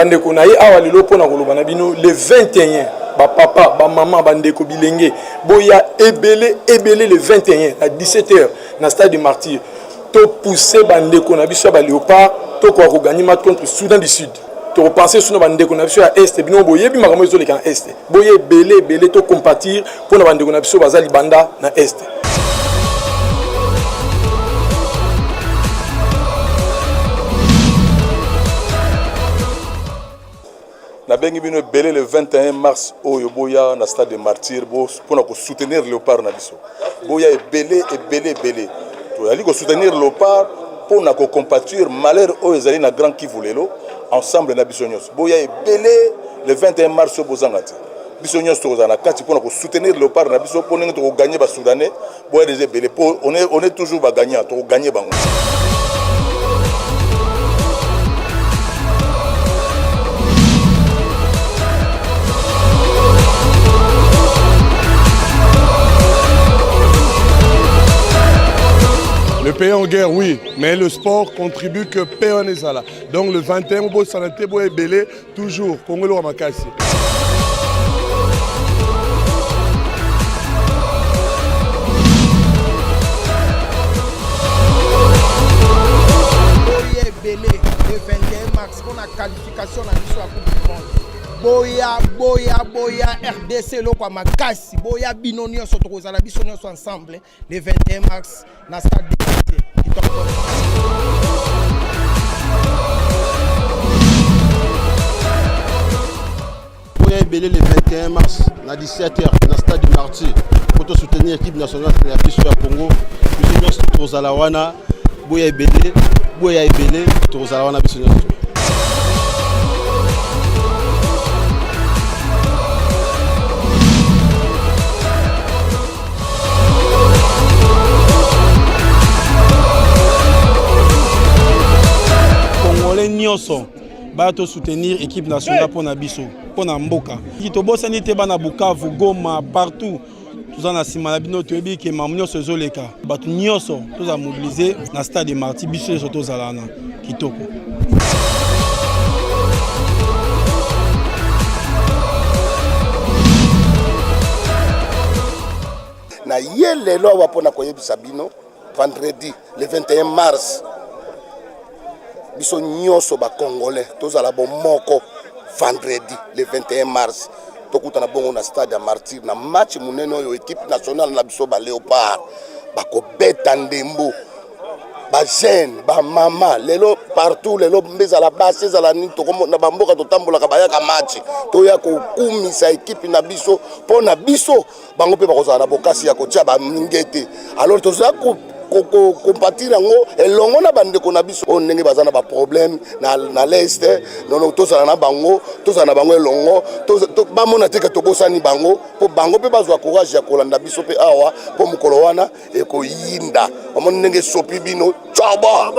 bandeko na ye awa lelo pona koloba na bino le 21 ba papa ba maman bandeko bilenge boya ebele le 21 à 17h na stade du Martyr to pousser bandeko na biso ba Léopard to ko gagner match contre Soudan du Sud to repenser sur bandeko na biso ya est bino boyebi makambo ezoleka na est boye ebele to compatir pona bandeko na biso bazali banda na est. Na bengi bino belé le 21 mars oyo boya na stade de Martyr pour soutenir Léopard na biso. Boya belé. To yali ko soutenir Léopard pour na ko compatir malheur oyo ezali na Grand Kivu lelo ensemble na biso nyos. Boya belé le 21 mars bozangati. Biso nyos to na kati pour na ko soutenir Léopard na biso pour to gagner ba Soudanais. Boya des belé on est toujours ba gagnant, to gagner bango. Le pays en guerre, oui, mais le sport contribue que paix en est là. Donc le 21, on peut s'arrêter pour belé toujours. Congolo Amakasi. Belé, le 21 mars, on a qualification dans l'histoire Coupe du Monde. Boya, RDC, Lokwa Makasi, Boya Binonio, Sotrozala, Bisonio ensemble, le 21 mars, dans le stade de Boya Belé le 21 mars, à 17h, dans le stade du Martyr, pour soutenir l'équipe nationale de la Biso à Congo, Bisonio Sotrozala Wana, Boya Belé, Sotrozala Wana, Bisonio. Nyonso ba to soutenir équipe nationale pour Nabiso pour Mboka to bosani te bana Bukavu Goma partout tous en asima na bino to ebi ke mamnyo sezoleka batu nyonso tous a mobiliser na stade de Martyr biso soto zalana kitoko na yelelo wa pona koyebisa bino vendredi le 21 mars biso nyonso ba congolais tozala bomoko vendredi le 21 mars tokutana bongo na stade ya Martyr na match munene oyo équipe nationale na biso ba Léopard bakobeta ndembo ba jeune ba mama lelo partout lelo mbezala base ezala ni tokomo na bamboka totambola ka bayaka match toya kokumisa équipe na biso pona biso bango pe bakozala na bokasi ya kotia ba mingete alors tozala compatir yango elongo na bandeko na biso on ndenge bazana ba problème na l'est non tozala na bango elongo ba mona teka tobosani bango po bango pe bazwa courage ya kolanda biso pe awa po mukolo wana ekoyinda omoni ndenge sopi bino chaba